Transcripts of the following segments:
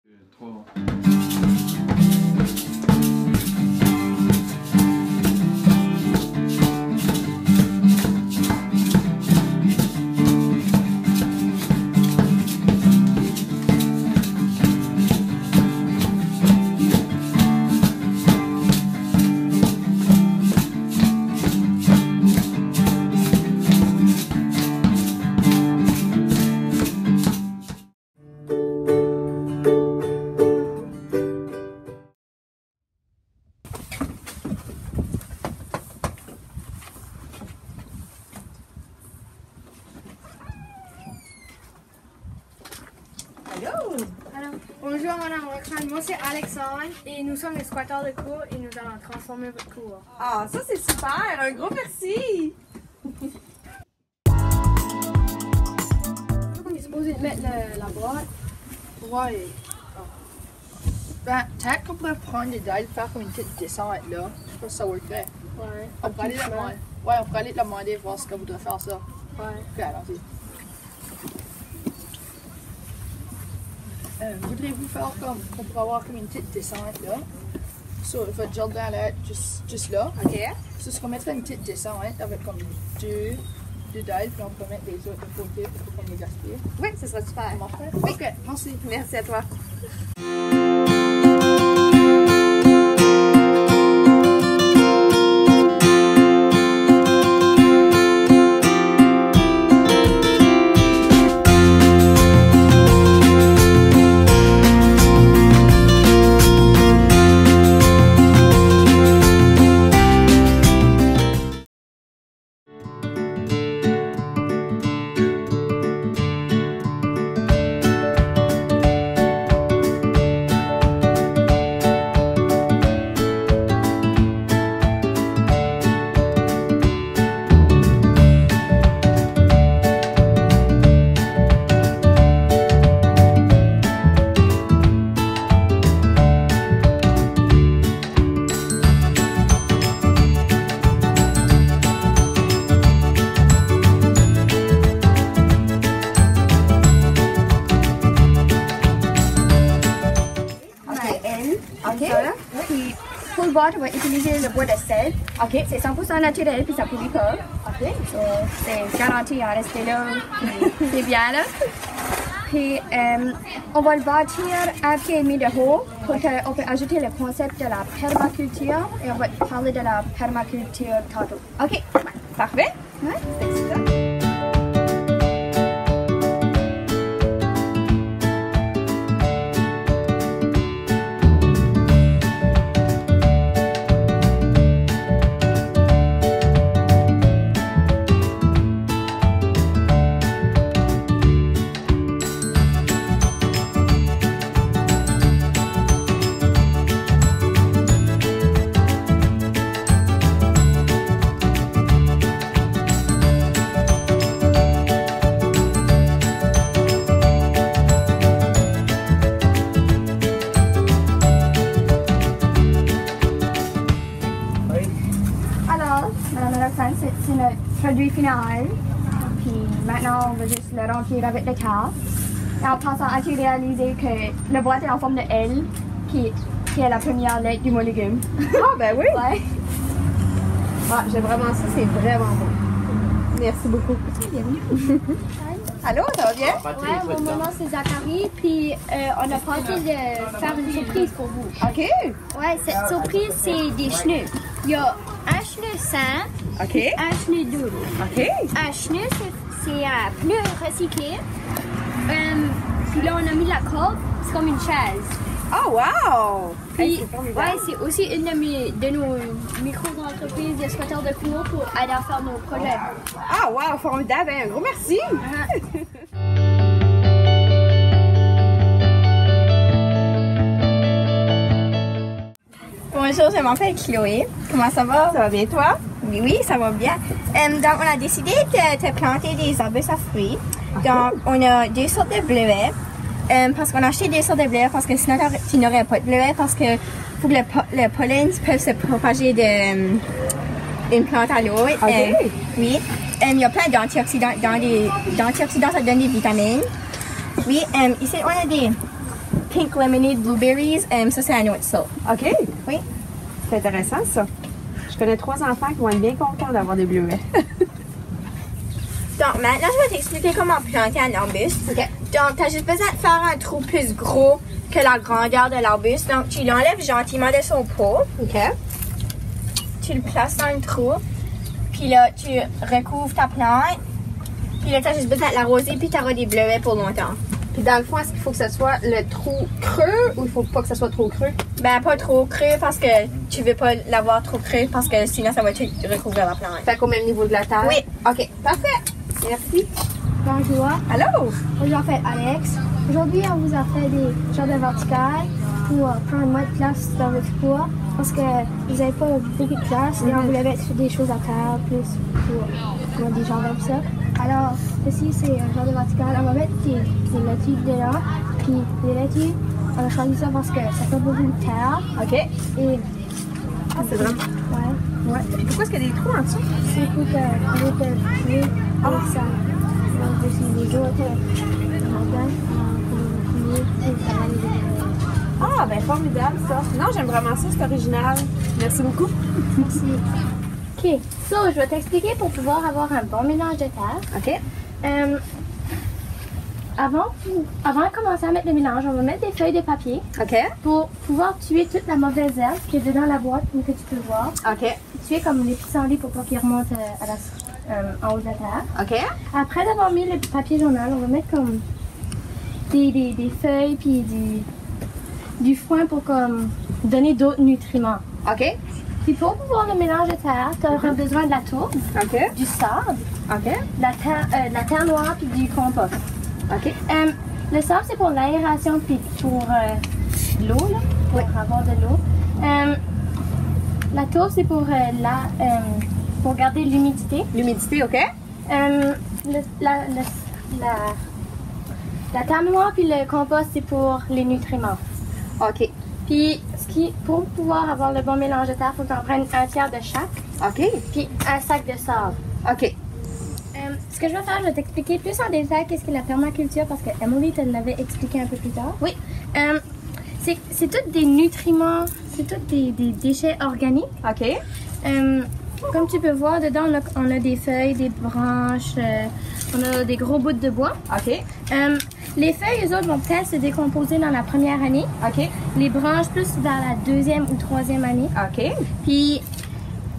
3. Bonjour Madame Roxane, moi c'est Alexandre et nous sommes les squatteurs de cours et nous allons transformer votre cours. Ah, ça c'est super! Un gros merci! On est supposé mettre la boîte. Ouais. Ben, peut-être qu'on pourrait prendre les dalles, faire comme une petite descente là. Je sais pas si ça workerait. Ouais. On pourrait aller la demander. Ouais, on pourrait aller la demander, voir ce qu'elle voudrait faire ça. Ouais. Ok, allons-y. Voudriez-vous faire comme, on pourrait avoir comme une petite descente là, sur votre jardin là, juste là. OK. C'est ce qu'on mettrait une petite descente avec comme deux dalles, puis on peut mettre les autres de côté pour qu'on les gaspille. Oui, ce sera super. Ça marcherait? Oui. Ok, merci. Merci à toi. Puis pour le boîte, on va utiliser le bois de sel. OK. C'est 100% naturel, puis ça pollue pas. OK. So, c'est garanti à rester là. C'est bien là. Puis on va le bâtir à pied et demi de haut. On peut ajouter le concept de la permaculture et on va parler de la permaculture tantôt. OK. Parfait. Ouais? C'est excitant. C'est notre produit final. Puis maintenant, on va juste le remplir avec le carte. Et en passant, as-tu réalisé que le boîte est en forme de L, qui est la première lettre du mot légume? Ah, ben oui. Ouais. Ah, j'aime vraiment ça, c'est vraiment bon. Merci beaucoup. Bienvenue. Allô, ça va bien? Ouais, mon nom c'est Zachary, puis on a pensé de faire une surprise pour vous. OK. Ouais, cette surprise c'est des chenus. Il y a un chenu sain, OK. un chenu double. OK. Un chenu c'est pneu recyclé. Puis là on a mis la corde, c'est comme une chaise. Oh, wow! Puis, c'est formidable. ouais, c'est aussi une de nos micro-entreprises de squatteurs de cours pour aider à faire nos projets. Ah, wow, formidable. Un gros merci. Bonjour, je m'appelle Chloé. Comment ça va? Ça va bien, toi? Oui, ça va bien. Donc, on a décidé de planter des arbustes à fruits. Donc, on a deux sortes de bleuets. Parce qu'on a acheté deux sortes de bleuets parce que sinon, tu n'aurais pas de bleuets parce que pour que le pollen peut se propager d'une plante à l'autre. OK. Oui. Il y a plein d'antioxydants. D'antioxydants, ça donne des vitamines. Oui. Ici, on a des Pink Lemonade Blueberries. Ça, c'est à notre sorte. OK. Oui. C'est intéressant, ça. Je connais 3 enfants qui vont être bien contents d'avoir des bleuets. Donc, maintenant, je vais t'expliquer comment planter un arbuste. OK. Donc, tu as juste besoin de faire un trou plus gros que la grandeur de l'arbuste. Donc, tu l'enlèves gentiment de son pot. OK. Tu le places dans le trou. Puis là, tu recouvres ta plante. Puis là, tu as juste besoin de l'arroser. Puis tu auras des bleuets pour longtemps. Puis dans le fond, est-ce qu'il faut que ce soit le trou creux ou il faut pas que ce soit trop creux? Ben, pas trop creux parce que tu veux pas l'avoir trop creux parce que sinon, ça va tout recouvrir la plante. Fait qu'au même niveau de la terre? Oui. OK. Parfait. Merci. Bonjour, Allô? je m'appelle Alex. Aujourd'hui, on vous a fait des jardins verticales pour prendre moins de place dans votre cours parce que vous n'avez pas beaucoup de place et on voulait mettre des choses à terre plus pour des jardins comme ça. Alors, ici, c'est un jardin vertical. On va mettre des laitues dedans. Puis, les laitues, on a choisi ça parce que ça fait beaucoup de terre. OK. Et, C'est vraiment... ouais, Ouais. Puis pourquoi est-ce qu'il y a des trous en dessous? c'est pour que l'eau peut couler et ça. Donc, aussi, les autres jardins, pour couler et ça va les développer. Ah, ben formidable, ça. Non, j'aime vraiment ça, c'est original. Merci beaucoup. Merci. OK. So, je vais t'expliquer pour pouvoir avoir un bon mélange de terre. OK. Avant de commencer à mettre le mélange, on va mettre des feuilles de papier OK. pour pouvoir tuer toute la mauvaise herbe qui est dedans la boîte, comme que tu peux voir. OK. Tuer comme les pissenlits pour pas qu'ils remontent en haut de la terre. OK. Après d'avoir mis le papier journal, on va mettre comme des feuilles puis du foin pour comme donner d'autres nutriments. OK. Puis pour pouvoir le mélange de terre, tu auras besoin de la tourbe, OK. du sable, OK. de la terre noire puis du compost. OK. Le sable, c'est pour l'aération puis pour l'eau, là, pour avoir de l'eau. La tourbe, c'est pour pour garder l'humidité. L'humidité, OK. La terre noire puis le compost, c'est pour les nutriments. OK. Puis, pour pouvoir avoir le bon mélange de terre, il faut qu'on prenne un tiers de chaque, OK. puis un sac de sable. OK. Ce que je vais faire, je vais t'expliquer plus en détail qu'est-ce que la permaculture, parce que Emily te l'avait expliqué un peu plus tard. Oui. C'est tous des nutriments, c'est tous des déchets organiques. OK. Comme tu peux voir, dedans, on a des feuilles, des branches, on a des gros bouts de bois. OK. Les feuilles, eux autres, vont peut-être se décomposer dans la première année. OK. Les branches, plus vers la deuxième ou troisième année. OK. Puis,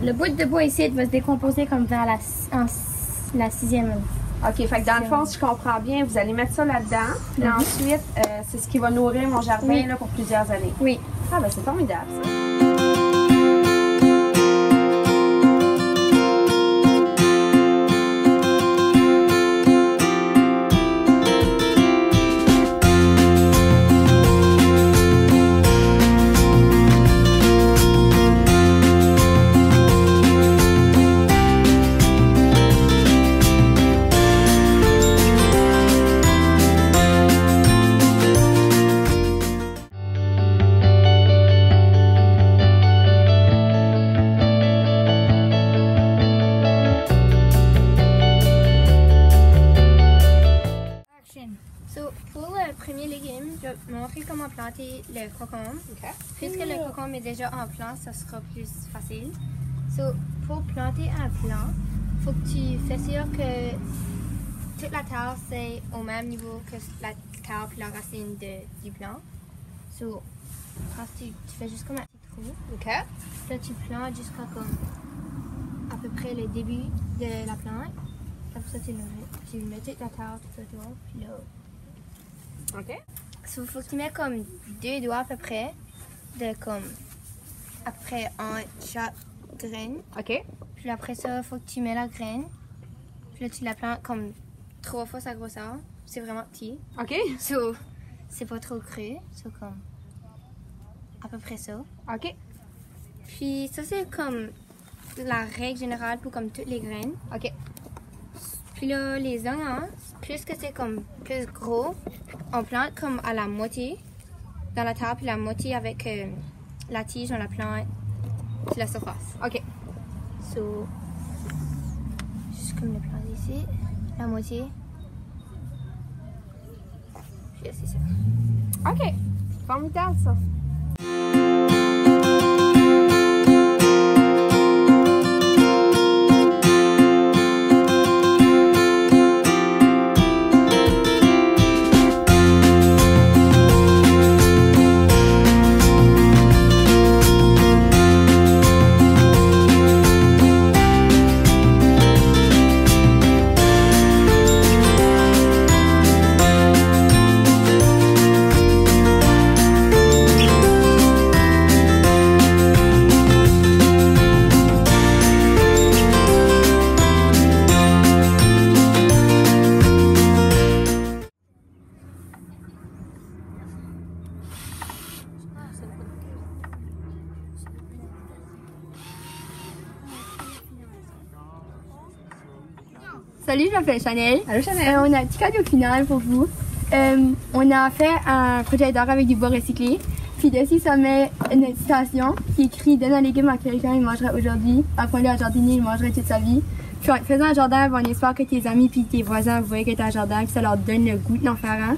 le bout de bois ici va se décomposer comme vers la sixième année. OK. Fait que dans le fond, si je comprends bien, vous allez mettre ça là-dedans. Puis ensuite, c'est ce qui va nourrir mon jardin Oui. là, pour plusieurs années. Oui. Ah, ben c'est formidable, ça. Pour le premier légume, je vais montrer comment planter le concombre. OK. Puisque le concombre est déjà en plant, ça sera plus facile. Pour planter un plant, il faut que tu fais sûr que toute la terre c'est au même niveau que la terre et la racine du plant. Tu fais juste comme un petit trou. OK. Là, tu plantes jusqu'à comme à peu près le début de la plante. Après ça, tu mets toute la terre tout autour. Puis là, OK. il faut que tu mets comme 2 doigts à peu près, après en chaque graine. OK. Puis après ça, il faut que tu mets la graine. Puis là, tu la plantes comme 3 fois sa grosseur. C'est vraiment petit. OK. C'est pas trop cru. C'est comme à peu près ça. OK. Puis ça, c'est comme la règle générale pour comme toutes les graines. OK. Puis là, les oignons, plus que c'est comme plus gros, on plante comme à la moitié dans la terre, puis la moitié avec la tige, on la plante sur la surface. OK. Juste comme le planter ici, la moitié. Puis là, c'est ça. OK. Formidable, ça. Salut, je m'appelle Chanel. Allô, Chanel. On a un petit cadeau final pour vous. On a fait un projet d'art avec du bois recyclé. Puis dessus, ça met une citation qui écrit « Donne un légume à quelqu'un, il mangera aujourd'hui. Apprends-le à jardiner, il mangerait toute sa vie. » Puis en faisant un jardin, on espère que tes amis puis tes voisins voient que tu as un jardin, puis ça leur donne le goût d'en faire un.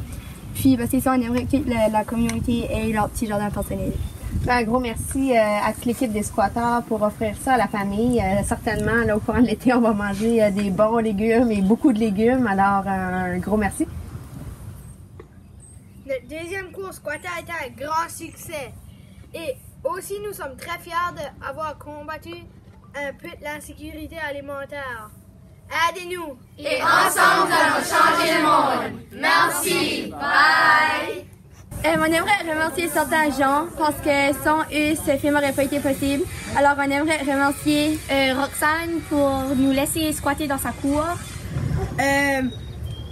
Puis c'est ça, on aimerait que la communauté ait leur petit jardin personnel. Un gros merci à toute l'équipe des squatteurs pour offrir ça à la famille. Certainement, là, au courant de l'été, on va manger des bons légumes et beaucoup de légumes. Alors, un gros merci. Notre deuxième cours squatter a été un grand succès. Et aussi, nous sommes très fiers d'avoir combattu un peu l'insécurité alimentaire. Aidez-nous! Et ensemble, nous allons changer le monde. Merci. Bye. On aimerait remercier certains gens parce que sans eux, ce film n'aurait pas été possible. Alors, on aimerait remercier Roxane pour nous laisser squatter dans sa cour.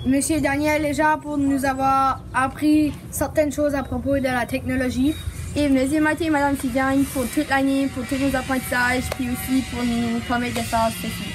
Monsieur Daniel Léger pour nous avoir appris certaines choses à propos de la technologie. Et Monsieur Mathieu et Madame Sigagne pour toute l'année, pour tous nos apprentissages, puis aussi pour nous permettre de faire ceci.